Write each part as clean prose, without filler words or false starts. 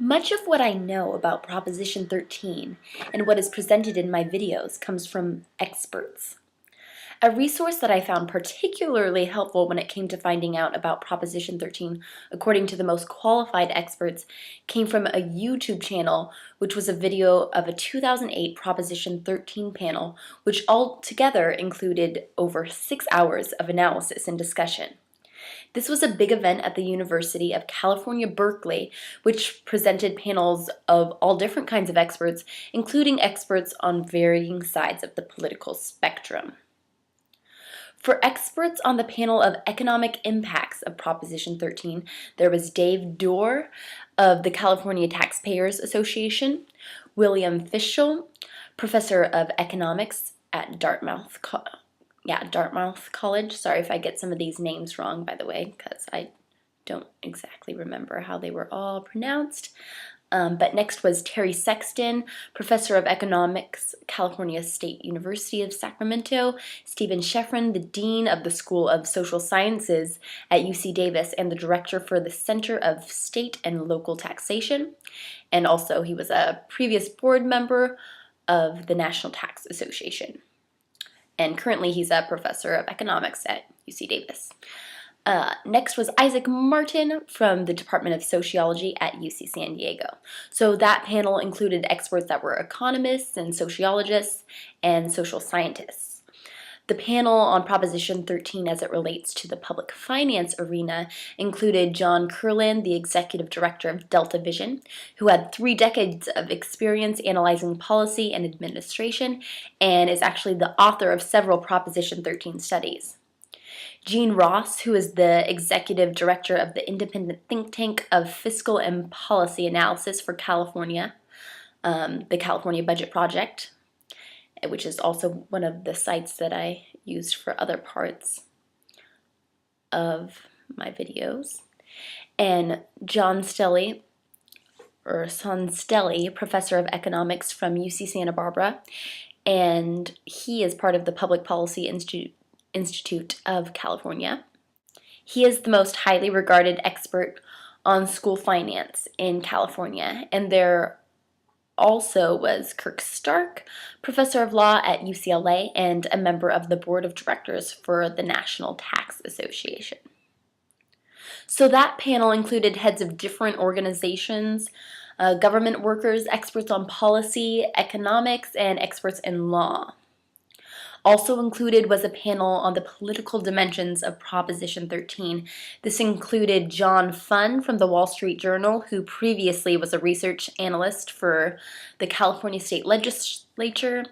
Much of what I know about Proposition 13 and what is presented in my videos comes from experts. A resource that I found particularly helpful when it came to finding out about Proposition 13 according to the most qualified experts came from a YouTube channel, which was a video of a 2008 Proposition 13 panel, which altogether included over 6 hours of analysis and discussion. This was a big event at the University of California, Berkeley, which presented panels of all different kinds of experts, including experts on varying sides of the political spectrum. For experts on the panel of economic impacts of Proposition 13, there was Dave Dorr of the California Taxpayers Association, William Fischel, professor of economics at Dartmouth College. Sorry if I get some of these names wrong, by the way, because I don't exactly remember how they were all pronounced. But next was Terry Sexton, professor of economics, California State University of Sacramento, Stephen Scheffrin, the dean of the School of Social Sciences at UC Davis and the director for the Center of State and Local Taxation. And also he was a previous board member of the National Tax Association. And currently he's a professor of economics at UC Davis. Next was Isaac Martin from the Department of Sociology at UC San Diego. So that panel included experts that were economists and sociologists and social scientists. The panel on Proposition 13 as it relates to the public finance arena included John Kurland, the executive director of Delta Vision, who had 3 decades of experience analyzing policy and administration and is actually the author of several Proposition 13 studies. Gene Ross, who is the executive director of the independent think tank of Fiscal and Policy Analysis for California, the California Budget Project, which is also one of the sites that I used for other parts of my videos. And John Stelly, professor of economics from UC Santa Barbara, and he is part of the Public Policy Institute of California. He is the most highly regarded expert on school finance in California, and there also was Kirk Stark, professor of law at UCLA and a member of the board of directors for the National Tax Association. So that panel included heads of different organizations, government workers, experts on policy, economics, and experts in law. Also included was a panel on the political dimensions of Proposition 13. This included John Funn from the Wall Street Journal, who previously was a research analyst for the California State Legislature,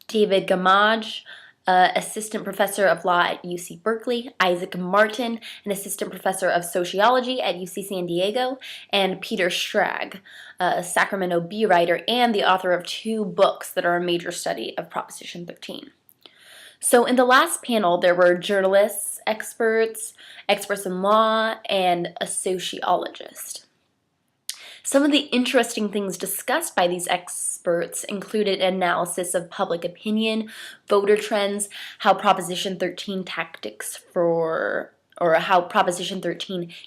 David Gamage, assistant professor of law at UC Berkeley, Isaac Martin, an assistant professor of sociology at UC San Diego, and Peter Schrag, a Sacramento Bee writer and the author of 2 books that are a major study of Proposition 13. So in the last panel, there were journalists, experts in law, and a sociologist. Some of the interesting things discussed by these experts included analysis of public opinion, voter trends, how Proposition 13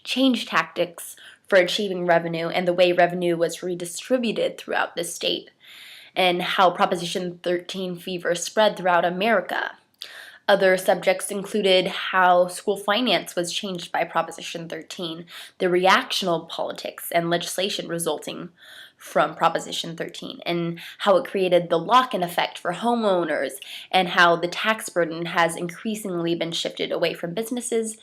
changed tactics for achieving revenue, and the way revenue was redistributed throughout the state, and how Proposition 13 fever spread throughout America. Other subjects included how school finance was changed by Proposition 13, the reactional politics and legislation resulting from Proposition 13, and how it created the lock-in effect for homeowners, and how the tax burden has increasingly been shifted away from businesses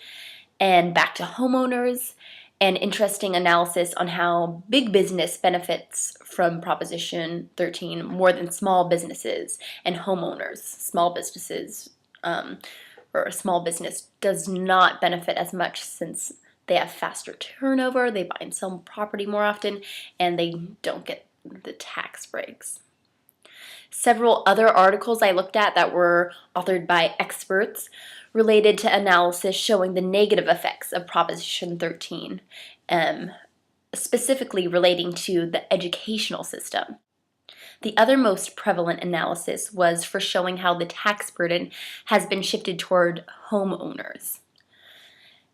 and back to homeowners. An interesting analysis on how big business benefits from Proposition 13 more than small businesses and homeowners. Small business does not benefit as much since they have faster turnover, they buy and sell property more often, and they don't get the tax breaks. Several other articles I looked at that were authored by experts related to analysis showing the negative effects of Proposition 13, specifically relating to the educational system. The other most prevalent analysis was for showing how the tax burden has been shifted toward homeowners.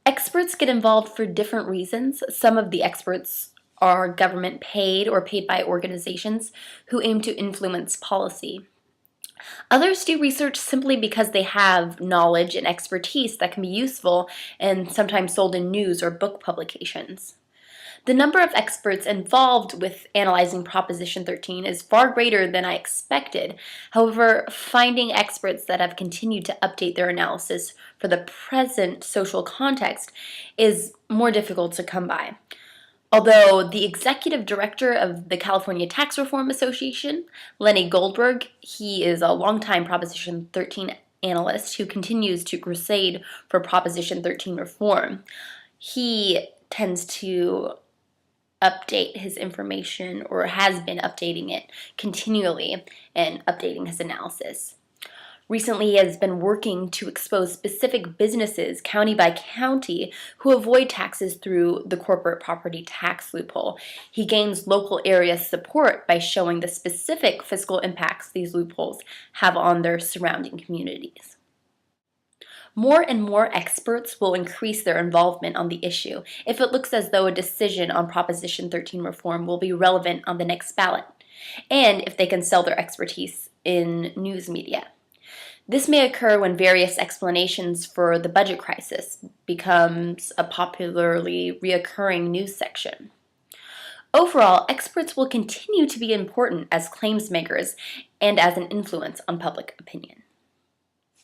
Experts get involved for different reasons. Some of the experts are government paid or paid by organizations who aim to influence policy. Others do research simply because they have knowledge and expertise that can be useful and sometimes sold in news or book publications. The number of experts involved with analyzing Proposition 13 is far greater than I expected. However, finding experts that have continued to update their analysis for the present social context is more difficult to come by. Although the executive director of the California Tax Reform Association, Lenny Goldberg, he is a longtime Proposition 13 analyst who continues to crusade for Proposition 13 reform. He tends to update his information, or has been updating it continually and updating his analysis. Recently, he has been working to expose specific businesses, county by county, who avoid taxes through the corporate property tax loophole. He gains local area support by showing the specific fiscal impacts these loopholes have on their surrounding communities. More and more experts will increase their involvement on the issue if it looks as though a decision on Proposition 13 reform will be relevant on the next ballot, and if they can sell their expertise in news media. This may occur when various explanations for the budget crisis becomes a popularly reoccurring news section. Overall, experts will continue to be important as claims makers and as an influence on public opinion.